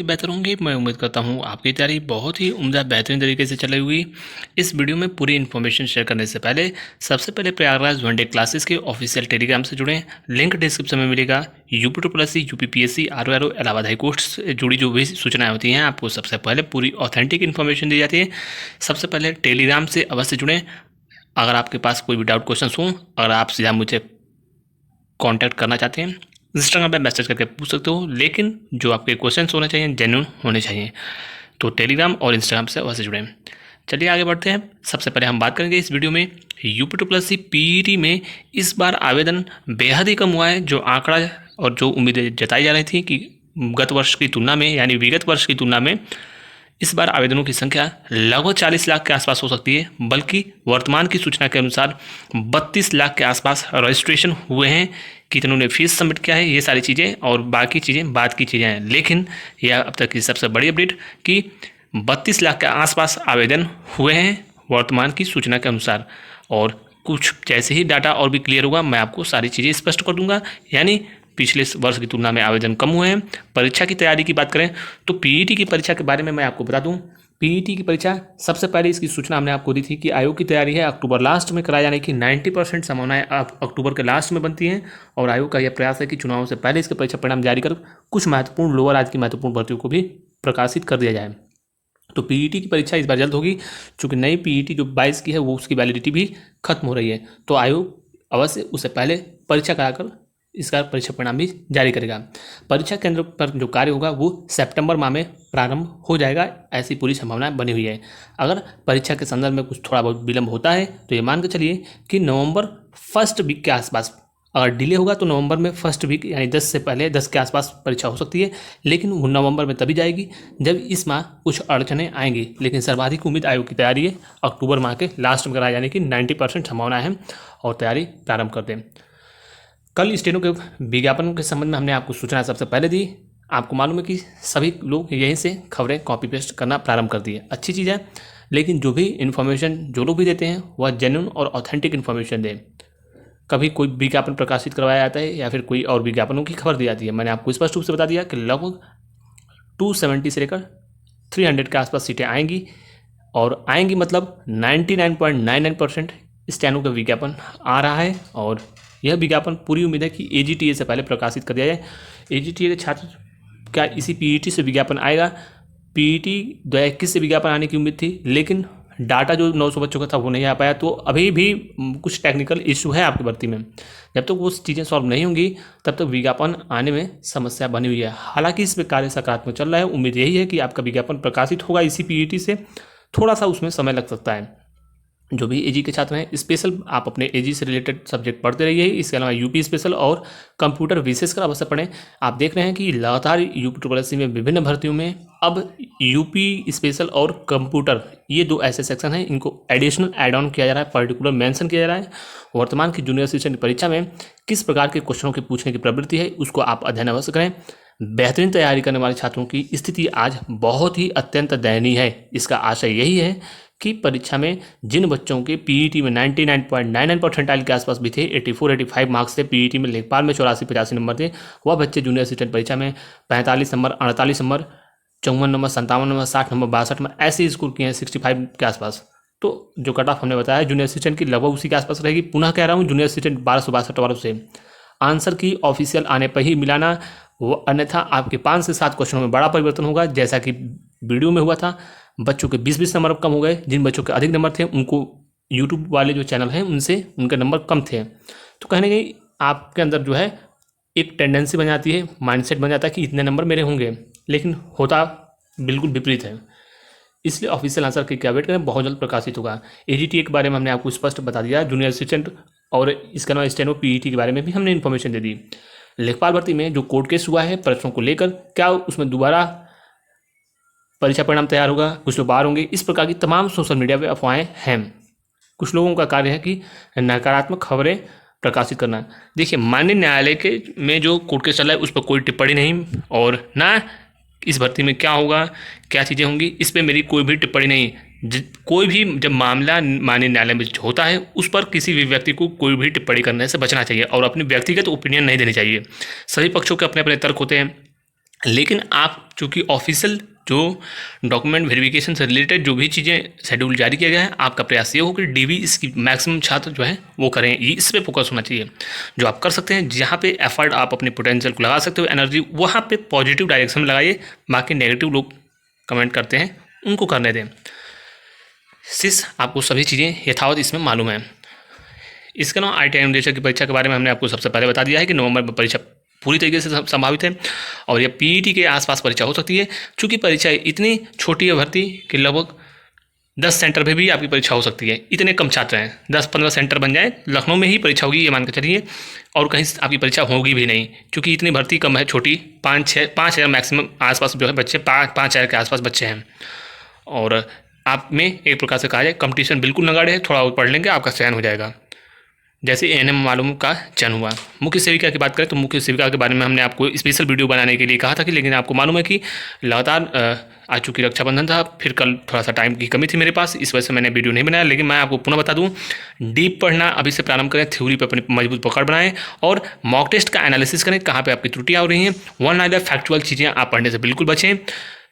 ही बेहतर होंगे। मैं उम्मीद करता हूँ आपकी तैयारी बहुत ही उम्दा बेहतरीन तरीके से चल रही हुई। इस वीडियो में पूरी इन्फॉर्मेशन शेयर करने से पहले सबसे पहले प्रयागराज वनडे क्लासेस के ऑफिशियल टेलीग्राम से जुड़ें। लिंक डिस्क्रिप्शन में मिलेगा। UP UPPSC or Allahabad High Court से जुड़ी जो भी सूचनाएं होती हैं आपको सबसे पहले पूरी ऑथेंटिक इन्फॉर्मेशन दी जाती है। सबसे पहले टेलीग्राम से अवश्य जुड़ें। अगर आपके पास कोई भी डाउट क्वेश्चन हो, अगर आप सीधा मुझे कॉन्टैक्ट करना चाहते हैं इंस्टाग्राम पे मैसेज करके पूछ सकते हो, लेकिन जो आपके क्वेश्चन होने चाहिए जेन्युइन होने चाहिए। तो टेलीग्राम और इंस्टाग्राम से वैसे जुड़ें। चलिए आगे बढ़ते हैं। सबसे पहले हम बात करेंगे इस वीडियो में यूपी पीईटी में इस बार आवेदन बेहद ही कम हुआ है। जो आंकड़ा और जो उम्मीदें जताई जा रही थी कि गत वर्ष की तुलना में यानी विगत वर्ष की तुलना में इस बार आवेदनों की संख्या लगभग 40 लाख के आसपास हो सकती है, बल्कि वर्तमान की सूचना के अनुसार 32 लाख के आसपास रजिस्ट्रेशन हुए हैं। कितनों ने फीस सबमिट किया है, ये सारी चीज़ें और बाकी चीज़ें बाद की चीज़ें हैं। लेकिन यह अब तक की सबसे बड़ी अपडेट कि 32 लाख के आसपास आवेदन हुए हैं वर्तमान की सूचना के अनुसार। और कुछ जैसे ही डाटा और भी क्लियर होगा मैं आपको सारी चीज़ें स्पष्ट कर दूंगा। यानी पिछले वर्ष की तुलना में आवेदन कम हुए हैं। परीक्षा की तैयारी की बात करें तो पीईटी की परीक्षा के बारे में मैं आपको बता दूं। पीईटी की परीक्षा सबसे पहले इसकी सूचना हमने आपको दी थी कि आयोग की तैयारी है अक्टूबर लास्ट में कराए जाने की 90% संभावनाएं अक्टूबर के लास्ट में बनती हैं। और आयोग का यह प्रयास है कि चुनाव से पहले इसके परीक्षा परिणाम जारी कर कुछ महत्वपूर्ण लोअर आज की महत्वपूर्ण भर्तियों को भी प्रकाशित कर दिया जाए। तो पीईटी की परीक्षा इस बार जल्द होगी, चूँकि नई पीईटी जो 22 की है वो उसकी वैलिडिटी भी खत्म हो रही है। तो आयोग अवश्य उससे पहले परीक्षा कराकर इसका परीक्षा परिणाम भी जारी करेगा। परीक्षा केंद्र पर जो कार्य होगा वो सितंबर माह में प्रारंभ हो जाएगा, ऐसी पूरी संभावना बनी हुई है। अगर परीक्षा के संदर्भ में कुछ थोड़ा बहुत विलंब होता है तो ये मान के चलिए कि नवंबर फर्स्ट वीक के आसपास, अगर डिले होगा तो नवंबर में फर्स्ट वीक यानी 10 से पहले 10 के आसपास परीक्षा हो सकती है। लेकिन वो नवंबर में तभी जाएगी जब इस माह कुछ अड़चनें आएंगी। लेकिन सर्वाधिक उम्मीद आयोग की तैयारी है अक्टूबर माह के लास्ट में कराए जाने की 90% संभावना है और तैयारी प्रारंभ कर दें। कल स्टेनो के विज्ञापन के संबंध में हमने आपको सूचना सबसे पहले दी। आपको मालूम है कि सभी लोग यहीं से खबरें कॉपी पेस्ट करना प्रारंभ कर दिए। अच्छी चीज़ है, लेकिन जो भी इन्फॉर्मेशन जो लोग भी देते हैं वह जेन्युइन और ऑथेंटिक इन्फॉर्मेशन दें। कभी कोई विज्ञापन प्रकाशित करवाया जाता है या फिर कोई और विज्ञापनों की खबर दी जाती है। मैंने आपको स्पष्ट रूप से बता दिया कि लगभग 270 से लेकर 300 के आसपास सीटें आएंगी। और आएंगी मतलब 99.99% स्टेनो का विज्ञापन आ रहा है। और यह विज्ञापन पूरी उम्मीद है कि एजीटीए से पहले प्रकाशित कर दिया जाए। एजीटीए के छात्र क्या इसी पीईटी से विज्ञापन आएगा? पीईटी 2021 से विज्ञापन आने की उम्मीद थी, लेकिन डाटा जो 900 बच्चों का था वो नहीं आ पाया। तो अभी भी कुछ टेक्निकल इशू है आपकी भर्ती में। जब तक वो चीज़ें सॉल्व नहीं होंगी तब तक विज्ञापन आने में समस्या बनी हुई है। हालांकि इसमें कार्य सकारात्मक चल रहा है। उम्मीद यही है कि आपका विज्ञापन प्रकाशित होगा इसी पीईटी से। थोड़ा सा उसमें समय लग सकता है। जो भी एजी के छात्र हैं स्पेशल आप अपने एजी से रिलेटेड सब्जेक्ट पढ़ते रहिए। इसके अलावा यूपी स्पेशल और कंप्यूटर विशेषकर अवश्य पढ़ें। आप देख रहे हैं कि लगातार यूपी में विभिन्न भर्तियों में अब यूपी स्पेशल और कंप्यूटर ये दो ऐसे सेक्शन हैं, इनको एडिशनल एड ऑन किया जा रहा है, पर्टिकुलर मेंशन किया जा रहा है। वर्तमान की जूनियर असिस्टेंट परीक्षा में किस प्रकार के क्वेश्चनों के पूछने की प्रवृत्ति है उसको आप अध्ययन अवश्य करें। बेहतरीन तैयारी करने वाले छात्रों की स्थिति आज बहुत ही अत्यंत दयनीय है। इसका आशय यही है कि परीक्षा में जिन बच्चों के पीईटी में 99.99% के आसपास भी थे, 84-85 मार्क्स थे, पीईटी में लेखपाल में 84-85 नंबर थे, वह बच्चे जूनियर असिस्टेंट परीक्षा में 45 number, 48 number, 54 number, 57 number, 60 number, 62 number ऐसे स्कोर किए हैं 65 के आसपास। तो जो कट ऑफ हमने बताया जूनियर असिस्टेंट की लगभग उसी के आसपास रहेगी। पुनः कह रहा हूँ जूनियर असिस्टेंट 1262 से आंसर की ऑफिशियल आने पर ही मिलाना, वो अन्यथा आपके 5 से 7 क्वेश्चनों में बड़ा परिवर्तन होगा। जैसा कि वीडियो में हुआ था, बच्चों के 20-20 नंबर कम हो गए। जिन बच्चों के अधिक नंबर थे उनको यूट्यूब वाले जो चैनल हैं उनसे उनके नंबर कम थे। तो कहने गई आपके अंदर जो है एक टेंडेंसी बन जाती है, माइंडसेट बन जाता है कि इतने नंबर मेरे होंगे, लेकिन होता बिल्कुल विपरीत है। इसलिए ऑफिशियल आंसर की क्या वेट करें, बहुत जल्द प्रकाशित होगा। एजीटीए के बारे में हमने आपको स्पष्ट बता दिया, जूनियर असिस्टेंट और इसके अलावा स्टेनो पीईटी के बारे में भी हमने इन्फॉर्मेशन दे दी। लेखपाल भर्ती में जो कोर्ट केस हुआ है प्रश्नों को लेकर, क्या उसमें दोबारा परीक्षा परिणाम तैयार होगा, कुछ लोग बाहर होंगे, इस प्रकार की तमाम सोशल मीडिया पे अफवाहें हैं। कुछ लोगों का कार्य है कि नकारात्मक खबरें प्रकाशित करना। देखिए, माननीय न्यायालय के में जो कोर्ट केस चल रहा है उस पर कोई टिप्पणी नहीं, और ना इस भर्ती में क्या होगा, क्या चीज़ें होंगी, इस पर मेरी कोई भी टिप्पणी नहीं। कोई भी जब मामला माननीय न्यायालय में होता है उस पर किसी भी व्यक्ति को कोई भी टिप्पणी करने से बचना चाहिए और अपनी व्यक्तिगत ओपिनियन नहीं देनी चाहिए। सभी पक्षों के अपने अपने तर्क होते हैं। लेकिन आप चूँकि ऑफिशियल जो डॉक्यूमेंट वेरिफिकेशन से रिलेटेड जो भी चीज़ें शेड्यूल जारी किया गया है, आपका प्रयास ये हो कि डीवी इसकी मैक्सिमम छात्र जो है वो करें, ये इस पे फोकस होना चाहिए। जो आप कर सकते हैं, जहाँ पे एफर्ट आप अपने पोटेंशियल को लगा सकते हो, एनर्जी, वहाँ पे पॉजिटिव डायरेक्शन में लगाइए। बाकी नेगेटिव लोग कमेंट करते हैं उनको करने दें। सिस आपको सभी चीज़ें यथावत इसमें मालूम है। इसके अलावा ITI अनुदेशक की परीक्षा के बारे में हमने आपको सबसे पहले बता दिया है कि नवंबर में परीक्षा पूरी तरीके से संभावित है और यह PET के आसपास परीक्षा हो सकती है। चूँकि परीक्षा इतनी छोटी है भर्ती कि लगभग 10 सेंटर पे भी आपकी परीक्षा हो सकती है। इतने कम छात्र हैं, 10-15 सेंटर बन जाए, लखनऊ में ही परीक्षा होगी ये मान के चलिए, और कहीं आपकी परीक्षा होगी भी नहीं, क्योंकि इतनी भर्ती कम है, छोटी। 5,000 मैक्सिमम आसपास जो है बच्चे, 5,000 के आसपास बच्चे हैं। और आप में एक प्रकार से कहा जाए कंपटीशन बिल्कुल नगाड़े है, थोड़ा और पढ़ लेंगे आपका चयन हो जाएगा, जैसे ANM मालूम का चयन हुआ। मुख्य सेविका की बात करें तो मुख्य सेविका के बारे में हमने आपको स्पेशल वीडियो बनाने के लिए कहा था कि, लेकिन आपको मालूम है कि लगातार आ चुकी रक्षाबंधन था, फिर कल थोड़ा सा टाइम की कमी थी मेरे पास, इस वजह से मैंने वीडियो नहीं बनाया। लेकिन मैं आपको पुनः बता दूं, डीप पढ़ना अभी से प्रारंभ करें, थ्योरी पर अपनी मजबूत पकड़ बनाएं और मॉक टेस्ट का एनालिसिस करें, कहाँ पे आपकी त्रुटियाँ हो रही हैं। वन लाइनर फैक्चुअल चीज़ें आप पढ़ने से बिल्कुल बचें।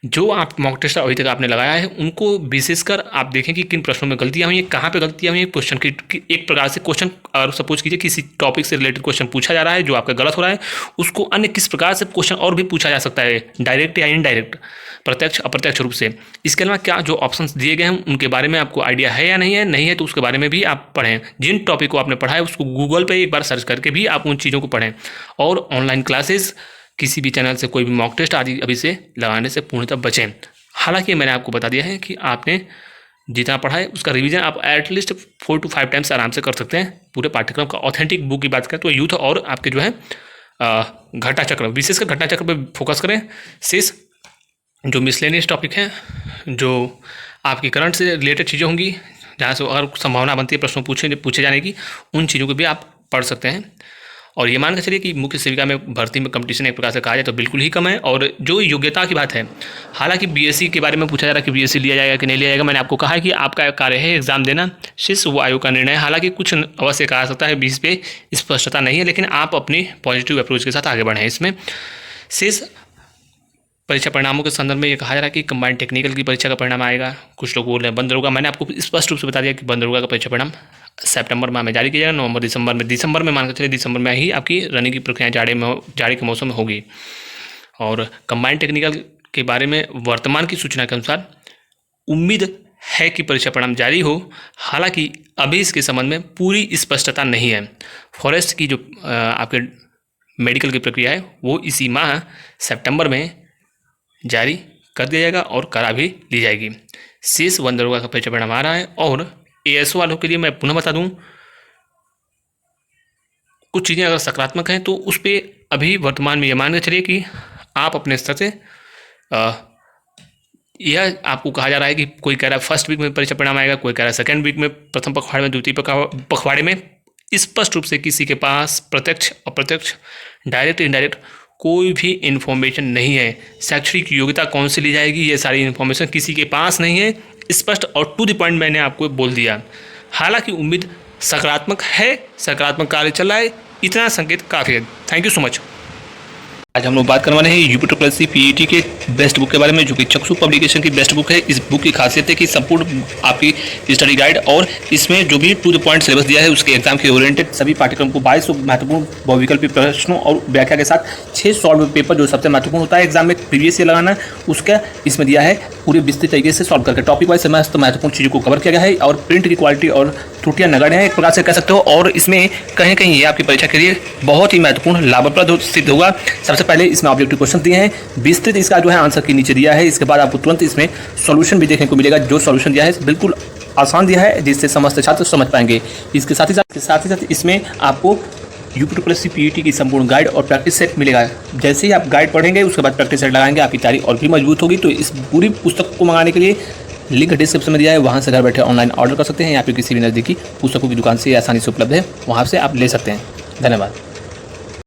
जो आप मॉक टेस्ट अभी तक आपने लगाया है उनको विशेषकर आप देखें कि किन प्रश्नों में गलतियाँ हुई हैं, कहाँ पे गलतियाँ हुई हैं। क्वेश्चन की एक प्रकार से क्वेश्चन, अगर सपोज कीजिए किसी टॉपिक से रिलेटेड क्वेश्चन पूछा जा रहा है जो आपका गलत हो रहा है, उसको अन्य किस प्रकार से क्वेश्चन और भी पूछा जा सकता है, डायरेक्ट या इनडायरेक्ट, प्रत्यक्ष अप्रत्यक्ष रूप से। इसके अलावा क्या जो ऑप्शंस दिए गए हैं उनके बारे में आपको आइडिया है या नहीं है, नहीं है तो उसके बारे में भी आप पढ़ें। जिन टॉपिक को आपने पढ़ा है उसको गूगल पर एक बार सर्च करके भी आप उन चीज़ों को पढ़ें। और ऑनलाइन क्लासेस, किसी भी चैनल से कोई भी मॉक टेस्ट आदि अभी से लगाने से पूर्णतः बचें। हालांकि मैंने आपको बता दिया है कि आपने जितना पढ़ा है उसका रिवीजन आप एटलीस्ट 4 to 5 टाइम्स आराम से कर सकते हैं। पूरे पाठ्यक्रम का ऑथेंटिक बुक की बात करें तो यूथ और आपके जो है घटना चक्र, विशेषकर घटना चक्र पर फोकस करें। शेष जो मिसलेनियस टॉपिक हैं, जो आपकी करंट से रिलेटेड चीज़ें होंगी, जहाँ से अगर संभावना बनती है प्रश्नों पूछे जाने की, उन चीज़ों को भी आप पढ़ सकते हैं। और ये मान के चलिए कि मुख्य सेविका में भर्ती में कंपटीशन एक प्रकार से कहा जाए तो बिल्कुल ही कम है। और जो योग्यता की बात है, हालांकि BSc के बारे में पूछा जा रहा है कि BSc लिया जाएगा कि नहीं लिया जाएगा, मैंने आपको कहा है कि आपका कार्य है एग्जाम देना, शेष वो आयोग का निर्णय है। हालांकि कुछ अवश्य कहा सकता है, 20 पे स्पष्टता नहीं है, लेकिन आप अपनी पॉजिटिव अप्रोच के साथ आगे बढ़ें। इसमें शेष परीक्षा परिणामों के संदर्भ में ये कहा जा रहा है कि कंबाइंड टेक्निकल की परीक्षा का परिणाम आएगा। कुछ लोग बोल रहे हैं बंद दरोगा, मैंने आपको स्पष्ट रूप से बता दिया कि बंद दरोगा का परीक्षा परिणाम सितंबर में हमें जारी किया जाएगा। नवंबर दिसंबर में मान के चलिए, दिसंबर में ही आपकी रनिंग की प्रक्रिया जाड़े के मौसम में होगी। और कंबाइंड टेक्निकल के बारे में वर्तमान की सूचना के अनुसार उम्मीद है कि परीक्षा परिणाम जारी हो, हालांकि अभी इसके संबंध में पूरी स्पष्टता नहीं है। फॉरेस्ट की जो आपके मेडिकल की प्रक्रिया है वो इसी माह सितंबर में जारी कर दिया जाएगा और करा भी ली जाएगी। शेष वन दरोगा का परीक्षा परिणाम आ रहा है। और ASO वालों के लिए मैं पुनः बता दूं, कुछ चीज़ें अगर सकारात्मक हैं तो उस पर अभी वर्तमान में ये मान के चलिए कि आप अपने स्तर से यह आपको कहा जा रहा है कि कोई कह रहा है फर्स्ट वीक में परीक्षा परिणाम आएगा, कोई कह रहा है सेकेंड वीक में, प्रथम पखवाड़े में, द्वितीय पखवाड़े में। स्पष्ट रूप से किसी के पास प्रत्यक्ष अप्रत्यक्ष, डायरेक्ट इनडायरेक्ट कोई भी इन्फॉर्मेशन नहीं है। शैक्षणिक योग्यता कौन सी ली जाएगी, ये सारी इन्फॉर्मेशन किसी के पास नहीं है। स्पष्ट और टू द पॉइंट मैंने आपको बोल दिया। हालांकि उम्मीद सकारात्मक है, सकारात्मक कार्य चल रहा है, इतना संकेत काफ़ी है। Thank you so much. आज हम लोग बात करने वाले हैं UPSSC PET के बेस्ट बुक के बारे में, जो कि चक्षु पब्लिकेशन की बेस्ट बुक है। इस बुक की खासियत है कि संपूर्ण आपकी स्टडी गाइड और इसमें जो भी टू द पॉइंट सिलेबस दिया है उसके एग्जाम के ओरिएंटेड सभी पाठ्यक्रम को 22 महत्वपूर्ण बहुविकल्पी प्रश्नों और व्याख्या के साथ 6 सॉल्व पेपर जो सबसे महत्वपूर्ण होता है एग्जाम में प्रीवियस ईयर लगाना, उसका इसमें दिया है पूरी विस्तृत तरीके से सॉल्व करके टॉपिक वाइज समस्त महत्वपूर्ण चीज़ों को कवर किया गया है। और प्रिंट की क्वालिटी और त्रुटियां नगण्य है एक प्रकार से कह सकते हो। और इसमें कहीं कहीं ये आपकी परीक्षा के लिए बहुत ही महत्वपूर्ण लाभप्रद सिद्ध होगा। सबसे पहले इसमें ऑब्जेक्टिव क्वेश्चन दिए हैं, विस्तृत इसका जो है आंसर के नीचे दिया है। इसके बाद आपको तुरंत इसमें सॉल्यूशन भी देखने को मिलेगा। जो सॉल्यूशन दिया है बिल्कुल आसान दिया है, जिससे समस्त छात्र समझ पाएंगे। इसके साथ ही इसमें आपको UPSSC PET की संपूर्ण गाइड और प्रैक्टिस सेट मिलेगा। जैसे ही आप गाइड पढ़ेंगे उसके बाद प्रैक्टिस सेट लगाएंगे, आपकी तैयारी और भी मजबूत होगी। तो इस पूरी पुस्तक को मंगाने के लिए लिंक डिस्क्रिप्शन में दिया है, वहाँ से घर बैठे ऑनलाइन ऑर्डर कर सकते हैं या फिर किसी भी नज़दीकी पुस्तकों की दुकान से आसानी से उपलब्ध है, वहाँ से आप ले सकते हैं। धन्यवाद।